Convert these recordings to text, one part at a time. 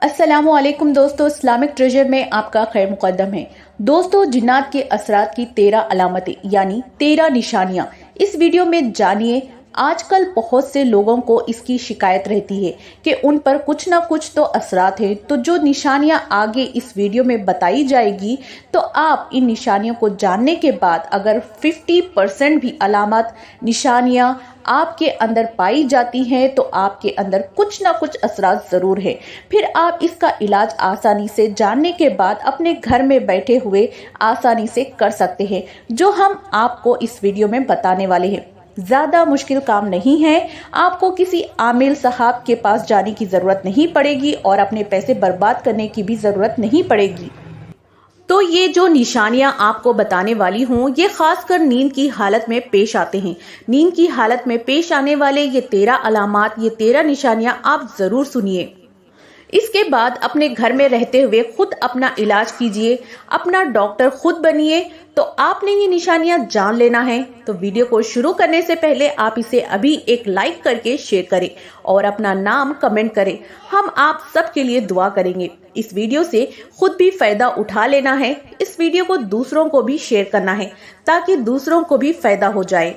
अस्सलामुअलैकुम दोस्तों, Islamic treasure में आपका खैर मुकद्दम है। दोस्तों, जिन्नात के असरात की 13 अलामतें यानी 13 निशानियां इस वीडियो में जानिए। आजकल बहुत से लोगों को इसकी शिकायत रहती है कि उन पर कुछ ना कुछ तो असरात है। तो जो निशानियां आगे इस वीडियो में बताई जाएगी, तो आप इन निशानियों को जानने के बाद अगर 50% भी अलामत निशानियां आपके अंदर पाई जाती हैं तो आपके अंदर कुछ ना कुछ असरात जरूर है। फिर आप इसका इलाज आसानी से जानने के बाद अपने घर में बैठे हुए आसानी से कर सकते हैं, जो हम आपको इस वीडियो में बताने वाले हैं। ज्यादा मुश्किल काम नहीं है। आपको किसी आमिल साहब के पास जाने की जरूरत नहीं पड़ेगी और अपने पैसे बर्बाद करने की भी जरूरत नहीं पड़ेगी। तो ये जो निशानियां आपको बताने वाली हूँ, ये खासकर नींद की हालत में पेश आते हैं। नींद की हालत में पेश आने वाले ये 13 अलामात, ये 13 निशानियां आप जरूर सुनिए। इसके बाद अपने घर में रहते हुए खुद अपना इलाज कीजिए, अपना डॉक्टर खुद बनिए। तो आपने ये निशानियां जान लेना है। तो वीडियो को शुरू करने से पहले आप इसे अभी एक लाइक करके शेयर करें और अपना नाम कमेंट करें। हम आप सबके लिए दुआ करेंगे। इस वीडियो से खुद भी फायदा उठा लेना है। इस वीडियो को दूसरों को भी शेयर करना है ताकि दूसरों को भी फायदा हो जाए।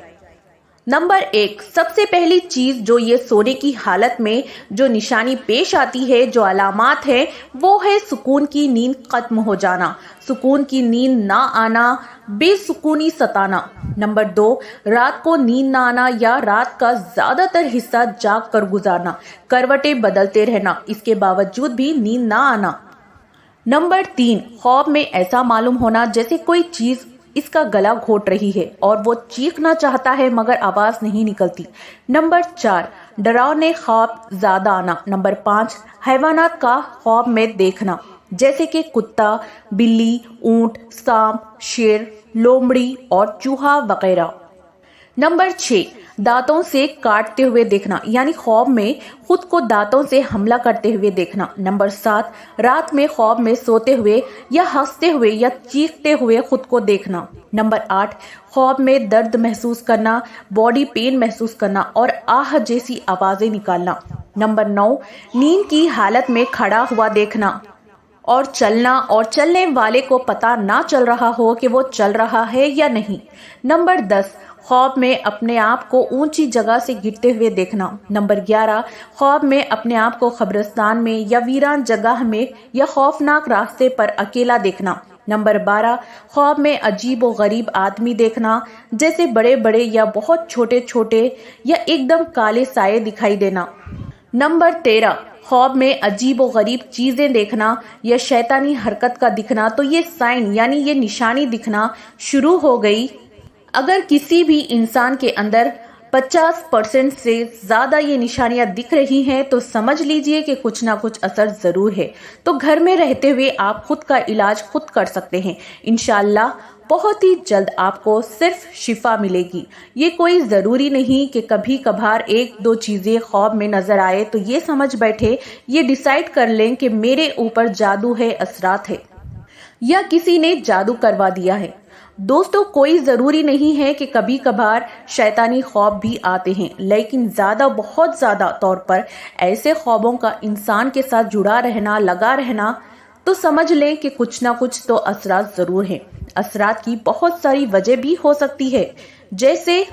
नंबर 1, सबसे पहली चीज जो ये सोने की हालत में जो निशानी पेश आती है, जो अलामात है, वो है सुकून की नींद खत्म हो जाना, सुकून की नींद ना आना, बेसुकूनी सताना। नंबर 2, रात को नींद ना आना या रात का ज्यादातर हिस्सा जाग कर गुजारना, करवटें बदलते रहना, इसके बावजूद भी नींद ना आना। नंबर 3, ख्वाब में ऐसा मालूम होना जैसे कोई चीज इसका गला घोट रही है और वो चीखना चाहता है मगर आवाज नहीं निकलती। नंबर 4, डरावने ख्वाब ज्यादा आना। नंबर 5, हैवानात का ख्वाब में देखना जैसे कि कुत्ता, बिल्ली, ऊंट, सांप, शेर, लोमड़ी और चूहा वगैरह। नंबर 6, दांतों से काटते हुए देखना यानी ख्वाब में खुद को दांतों से हमला करते हुए देखना। नंबर 7, रात में ख्वाब में सोते हुए या हंसते हुए या चीखते हुए खुद को देखना। नंबर 8, ख्वाब में दर्द महसूस करना, बॉडी पेन महसूस करना और आह जैसी आवाजें निकालना। नंबर 9, नींद की हालत में खड़ा हुआ देखना और चलना और चलने वाले को पता ना चल रहा हो कि वो चल रहा है या नहीं। नंबर 10, ख्वाब में अपने आप को ऊंची जगह से गिरते हुए देखना। नंबर 11, ख्वाब में अपने आप को कब्रिस्तान में या वीरान जगह में या खौफनाक रास्ते पर अकेला देखना। नंबर 12, ख्वाब में अजीब व गरीब आदमी देखना जैसे बड़े बड़े या बहुत छोटे छोटे या एकदम काले साए दिखाई देना। नंबर 13, ख्वाब में अजीब व गरीब चीजें देखना या शैतानी हरकत का दिखना। तो ये साइन यानी ये निशानी दिखना शुरू हो गई। अगर किसी भी इंसान के अंदर 50% से ज्यादा ये निशानियां दिख रही हैं तो समझ लीजिए कि कुछ ना कुछ असर जरूर है। तो घर में रहते हुए आप खुद का इलाज खुद कर सकते हैं। इंशाअल्लाह बहुत ही जल्द आपको सिर्फ शिफा मिलेगी। ये कोई जरूरी नहीं कि कभी कभार एक दो चीजें ख्वाब में नजर आए तो ये समझ बैठे, ये डिसाइड कर लें कि मेरे ऊपर जादू है, असरात है या किसी ने जादू करवा दिया है। दोस्तों, कोई जरूरी नहीं है कि कभी कभार शैतानी ख्वाब भी आते हैं, लेकिन बहुत ज्यादा तौर पर ऐसे ख्वाबों का इंसान के साथ जुड़ा रहना, लगा रहना, तो समझ लें कि कुछ ना कुछ तो असरात जरूर हैं। असरात की बहुत सारी वजह भी हो सकती है, जैसे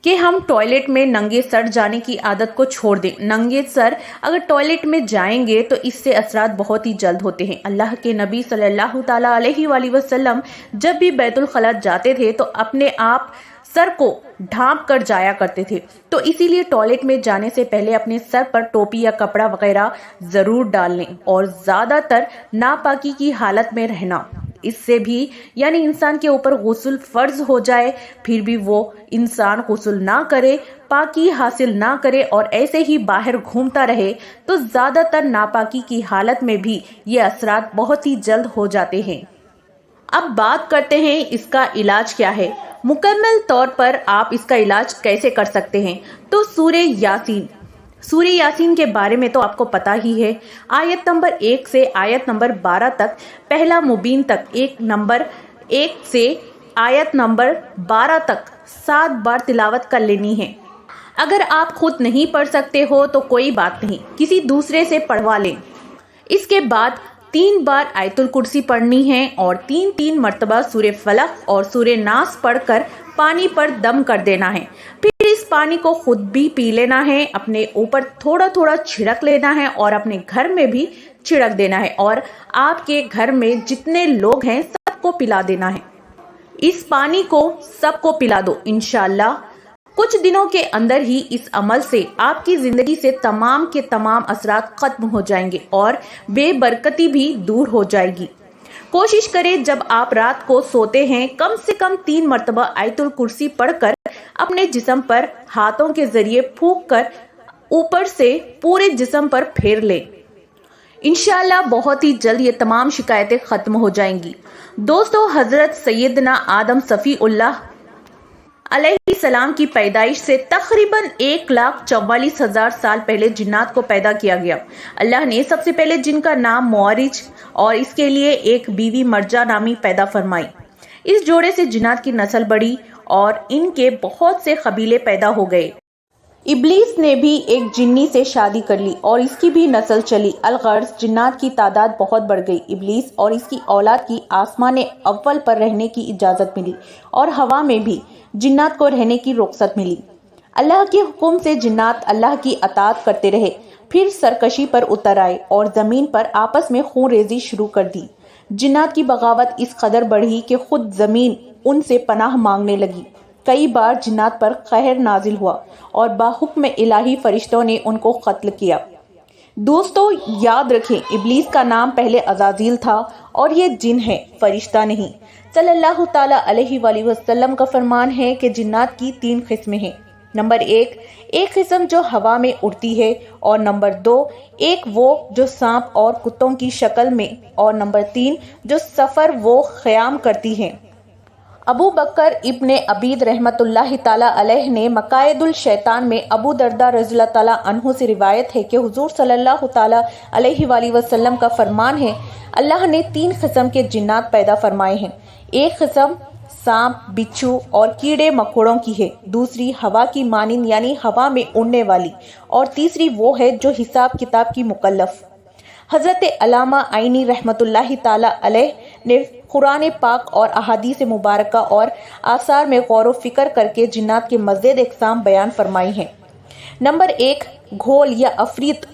कि हम टॉयलेट में नंगे सर जाने की आदत को छोड़ दें। नंगे सर अगर टॉयलेट में जाएंगे तो इससे असरात बहुत ही जल्द होते हैं। अल्लाह के नबी सल्लल्लाहु ताला अलैहि वसल्लम जब भी बैतुल खला जाते थे तो अपने आप सर को ढांप कर जाया करते थे। तो इसीलिए टॉयलेट में जाने से पहले अपने सर पर टोपी या कपड़ा वगैरह जरूर डाल लें और ज्यादातर नापाकी की हालत में रहना। इससे भी यानी इंसान के ऊपर गुस्ल फर्ज हो जाए फिर भी वो इंसान गुस्ल ना करे, पाकी हासिल ना करे और ऐसे ही बाहर घूमता रहे तो ज्यादातर नापाकी की हालत में भी ये असरात बहुत ही जल्द हो जाते हैं। अब बात करते हैं इसका इलाज क्या है। मुकम्मल तौर पर आप इसका इलाज कैसे कर सकते हैं। तो सूरह यासीन के बारे में तो आपको पता ही है। आयत नंबर 1 से आयत नंबर 12 तक, पहला मुबीन तक, एक नंबर 1 से आयत नंबर 12 तक 7 बार तिलावत कर लेनी है। अगर आप खुद नहीं पढ़ सकते हो तो कोई बात नहीं, किसी दूसरे से पढ़वा लें। इसके बाद 3 बार आयतुल कुर्सी पढ़नी है और 3 मर्तबा सूरह फलक और सूरह नास पढ़कर पानी पर दम कर देना है। फिर इस पानी को खुद भी पी लेना है, अपने ऊपर थोड़ा थोड़ा छिड़क लेना है और अपने घर में भी छिड़क देना है और आपके घर में जितने लोग हैं सबको पिला देना है। इस पानी को सबको पिला दो। इंशाअल्लाह कुछ दिनों के अंदर ही इस अमल से आपकी जिंदगी से तमाम के तमाम असरात खत्म हो जाएंगे और बेबरकती भी दूर हो जाएगी। कोशिश करें जब आप रात को सोते हैं कम से कम 3 मर्तबा आयतुल कुर्सी पढ़कर अपने जिस्म पर हाथों के जरिए फूंक कर ऊपर से पूरे जिस्म पर फेर लें। इंशाअल्लाह बहुत ही जल्द ये तमाम शिकायतें खत्म हो जाएंगी। दोस्तों, हजरत सैयदना आदम सफ़ीउल्लाह अलैहिस्सलाम की पैदाइश से तकरीबन 1,44,000 साल पहले जिन्नात को पैदा किया गया। अल्लाह ने सबसे पहले जिनका नाम मुआरिज और इसके लिए एक बीवी मर्जा नामी पैदा फरमाई। इस जोड़े से जिन्नात की नस्ल बढ़ी और इनके बहुत से कबीले पैदा हो गए। इब्लीस ने भी एक जिन्नी से शादी कर ली और इसकी भी नस्ल चली। अलगर्ज जिन्नात की तादाद बहुत बढ़ गई। इब्लीस और इसकी औलाद की आसमान अव्वल पर रहने की इजाज़त मिली और हवा में भी जिन्नात को रहने की रुख्सत मिली। अल्लाह के हुक्म से जिन्नात अल्लाह की अताअत करते रहे, फिर सरकशी पर उतर आए और ज़मीन पर आपस में खून रेजी शुरू कर दी। जिन्नात की बगावत इस कदर बढ़ी कि खुद ज़मीन उनसे पनाह मांगने लगी। कई बार जिन्नात पर कहर नाजिल हुआ और बाहुक्म इलाही फरिश्तों ने उनको कत्ल किया। दोस्तों, याद रखें, इब्लीस का नाम पहले अज़ाज़ील था और ये जिन है, फरिश्ता नहीं। सल्लल्लाहु ताला अलैहि वसल्लम का फरमान है कि जिन्नात की 3 किस्में हैं। नंबर 1, एक किस्म जो हवा में उड़ती है, और नंबर 2, एक वो जो सांप और कुत्तों की शक्ल में, और नंबर 3 जो सफ़र वो क़याम करती हैं। अबू बकर इब्ने अबीद रहमतुल्लाहि ताला अलैह ने मकायदुल शैतान में अबू दरदा रज़ियल्लाहु ताला अन्हु से रिवायत है कि हुजूर सल्लल्लाहु ताला अलैहि वसल्लम का फरमान है, अल्लाह ने 3 किस्म के जिन्नात पैदा फरमाए हैं। एक किस्म सांप, बिच्छू और कीड़े मकोड़ों की है, दूसरी हवा की मानिंद यानी हवा में उड़ने वाली, और तीसरी वो है जो हिसाब किताब की मुकल्लफ। हज़रत अल्लामा आइनी रहमतुल्लाहि ताला अलैह ने कुरान पाक और अहादीस मुबारका और आसार में गौर व फिक्र करके जिन्नात के मज़ीद इक़साम बयान फरमाई हैं। नंबर 1, घोल या अफरीत।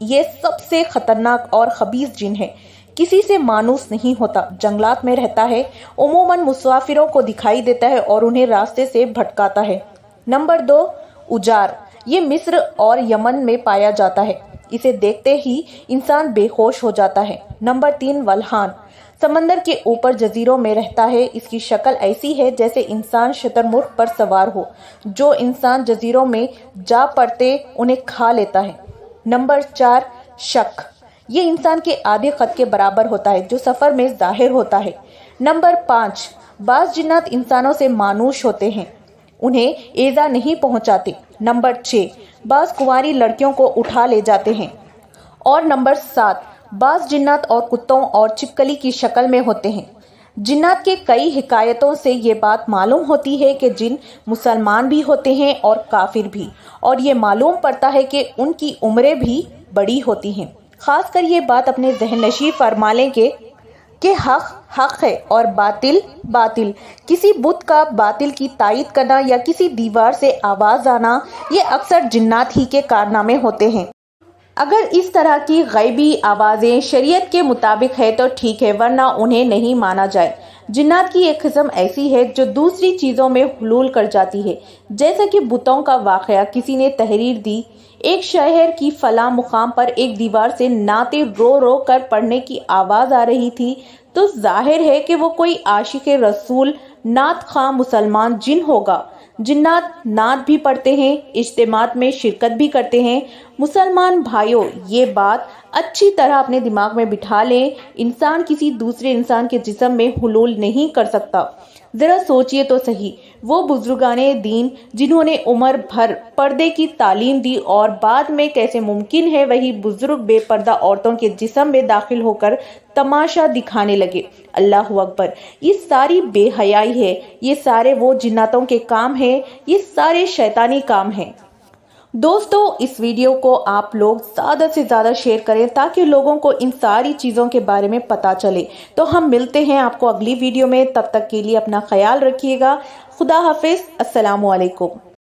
ये सबसे ख़तरनाक और खबीस जिन है। किसी से मानूस नहीं होता, जंगलात में रहता है, उमूमन मुसाफिरों को दिखाई देता है और उन्हें रास्ते से भटकाता है। नंबर 2, उजार। ये मिस्र और यमन में पाया जाता है। इसे देखते ही इंसान बेहोश हो जाता है। नंबर 3, वल्हान। समंदर के ऊपर जजीरों में रहता है। इसकी शक्ल ऐसी है जैसे इंसान शतरमुर्ग पर सवार हो। जो इंसान जजीरों में जा पड़ते उन्हें खा लेता है। नंबर 4, शक। ये इंसान के आधे कद के बराबर होता है जो सफ़र में जाहिर होता है। नंबर 5, बाज़ जिन्नात इंसानों से मानूश होते हैं, उन्हें ईज़ा नहीं पहुंचाते। नंबर 6, बाज़ कुंवारी लड़कियों को उठा ले जाते हैं। और नंबर 7, बाज़ जिन्नात और कुत्तों और छिपकली की शक्ल में होते हैं। जिन्नात के कई हिकायतों से ये बात मालूम होती है कि जिन मुसलमान भी होते हैं और काफिर भी, और ये मालूम पड़ता है कि उनकी उम्रें भी बड़ी होती हैं। खासकर ये बात अपने ज़हन नशीब फरमा लें कि हक हक है और बातिल बातिल। किसी बुत का बातिल की तायीद करना या किसी दीवार से आवाज़ आना, ये अक्सर जिन्नात ही के कारनामे होते हैं। अगर इस तरह की गैबी आवाज़ें शरीयत के मुताबिक है तो ठीक है, वरना उन्हें नहीं माना जाए। जिन्नात की एक किस्म ऐसी है जो दूसरी चीज़ों में हुलूल कर जाती है, जैसे कि बुतों का वाक़या। किसी ने तहरीर दी, एक शहर की फला मुकाम पर एक दीवार से नाते रो रो कर पढ़ने की आवाज़ आ रही थी, तो जाहिर है कि वो कोई आशिक रसूल नात खां मुसलमान जिन होगा। जिन्नात नात भी पढ़ते हैं, इज्तिमात में शिरकत भी करते हैं। मुसलमान भाइयों, ये बात अच्छी तरह अपने दिमाग में बिठा लें, इंसान किसी दूसरे इंसान के जिस्म में हुलूल नहीं कर सकता। ज़रा सोचिए तो सही, वो बुजुर्गाने दीन जिन्होंने उम्र भर पर्दे की तालीम दी और बाद में कैसे मुमकिन है वही बुजुर्ग बेपर्दा औरतों के जिस्म में दाखिल होकर तमाशा दिखाने लगे। अल्लाहु अकबर। ये सारी बेहयाई है, ये सारे वो जिन्नातों के काम हैं, ये सारे शैतानी काम हैं। दोस्तों इस वीडियो को आप लोग ज़्यादा से ज़्यादा शेयर करें ताकि लोगों को इन सारी चीज़ों के बारे में पता चले। तो हम मिलते हैं आपको अगली वीडियो में, तब तक के लिए अपना ख्याल रखिएगा। खुदा हाफिज, अस्सलामु अलैकुम।